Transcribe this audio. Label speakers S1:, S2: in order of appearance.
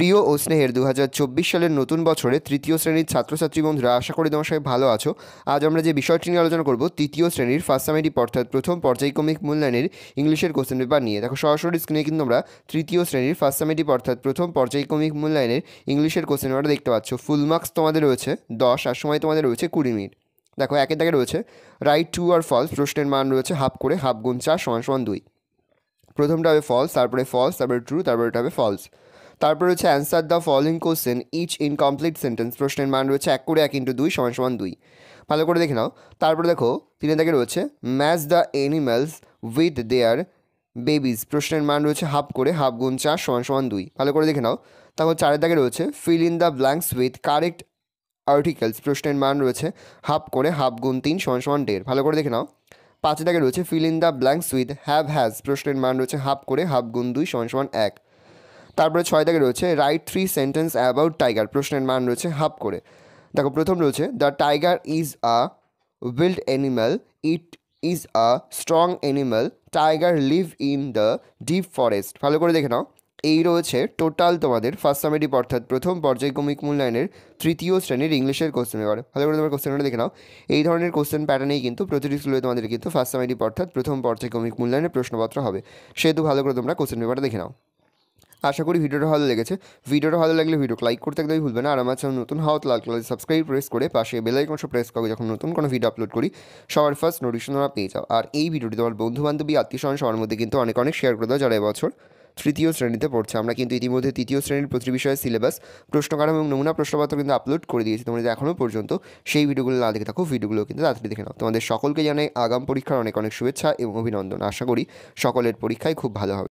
S1: প্রিয় ও স্নেহের 2024 সালের নতুন বছরে তৃতীয় শ্রেণীর ছাত্রছাত্রী বন্ধুরা, আশা করি তোমার সবাই ভালো আছো। আজ আমরা যে বিষয়টি নিয়ে আলোচনা করব তৃতীয় শ্রেণীর ফার্স্ট সামেটিভ অর্থাৎ প্রথম পর্যায়ক্রমিক মূল্যায়নের ইংলিশের কোশ্চেন পেপার নিয়ে। দেখো সরাসরি স্ক্রিনে কিন্তু আমরা তৃতীয় শ্রেণীর ফার্স্ট সামেটিভ অর্থাৎ প্রথম পর্যায়ক্রমিক মূল্যায়নের ইংলিশের কোশ্চেন পেপারটা দেখতে পাচ্ছ। ফুল মার্কস তোমাদের রয়েছে 10 আর সময় তোমাদের রয়েছে 20 মিনিট। দেখো একের দাগে রয়েছে রাইট ট্রু আর ফলস, প্রশ্নের মান রয়েছে হাফ করে, হাফ গুণ 4 = 2। প্রথমটা হবে ফলস, তারপরে ফলস, তারপরে ট্রু, তারপরে এটা হবে ফলস। তারপরে রয়েছে answer the following question each incomplete sentence, প্রশ্নের মান রয়েছে 1 করে 1 × 2 = 2। ভালো করে দেখে নাও। তারপরে দেখো 3 দাগে রয়েছে match the animals with their babies, প্রশ্নের মান রয়েছে হাফ করে, হাফ গুণ 4 = 2। ভালো করে দেখে নাও। তারপর 4 দাগে রয়েছে fill in the blanks with correct articles, প্রশ্নের মান রয়েছে হাফ করে, হাফ গুণ 3 = 1.5। ভালো করে দেখে নাও। 5 দাগে রয়েছে fill in the blanks with have has, প্রশ্নের মান রয়েছে হাফ করে, হাফ গুণ 2 = 1। তারপরে 6 দাগে রয়েছে রাইট 3 সেন্টেন্স অ্যাবাউট টাইগার, প্রশ্নের মান রয়েছে হাফ করে। দেখো প্রথম রয়েছে the tiger is a wild animal, it is a strong animal, tiger live in the deep forest. ভালো করে দেখে নাও। এই রয়েছে টোটাল তোমাদের ফার্স্ট সামেটিভ অর্থাৎ প্রথম পর্যায়ক্রমিক মূল্যায়নের তৃতীয় শ্রেণীর ইংলিশের কোশ্চেন পেপার। ভালো করে তোমার কোশ্চেনটা দেখে নাও। এই ধরনের কোশ্চেন প্যাটার্নেই কিন্তু প্রতিটি স্কুলে তোমাদের কিন্তু ফার্স্ট সামেটিভ অর্থাৎ প্রথম পর্যায়ক্রমিক মূল্যায়নের প্রশ্নপত্র হবে। সেহেতু ভালো করে তোমরা কোশ্চেন পেপারটা দেখে নাও। আশা করি ভিডিওটা ভালো লেগেছে। ভিডিওটা ভালো লাগলে ভিডিও লাইক করতে একদমই ভুলবে না। আর আমার চ্যানেল নতুন হওয়া লাল কালার সাবস্ক্রাইব প্রেস করে পাশে বেল আইকন প্রেস করে যখন নতুন কোনো ভিডিও আপলোড করি সবার ফার্স্ট নোটিফিকেশন তোমরা পেয়ে যাও। আর এই ভিডিওটি তোমার বন্ধু বান্ধবী আত্মীয় স্বজন সবার মধ্যে কিন্তু অনেক অনেক শেয়ার করে দাও যারা এবছর তৃতীয় শ্রেণীতে পড়ছে। আমরা কিন্তু ইতিমধ্যে তৃতীয় শ্রেণীর প্রতি বিষয়ের সিলেবাস, প্রশ্নকাঠামো এবং নমুনা প্রশ্নপত্র কিন্তু আপলোড করে দিয়েছি। তোমরা যদি এখনও পর্যন্ত সেই ভিডিওগুলো না দেখে থাকো, ভিডিওগুলো কিন্তু তাড়াতাড়ি দেখে নাও। তোমাদের সকলকে জানাই আগাম পরীক্ষার অনেক অনেক শুভেচ্ছা এবং অভিনন্দন। আশা করি সকলের পরীক্ষায় খুব ভালো হবে।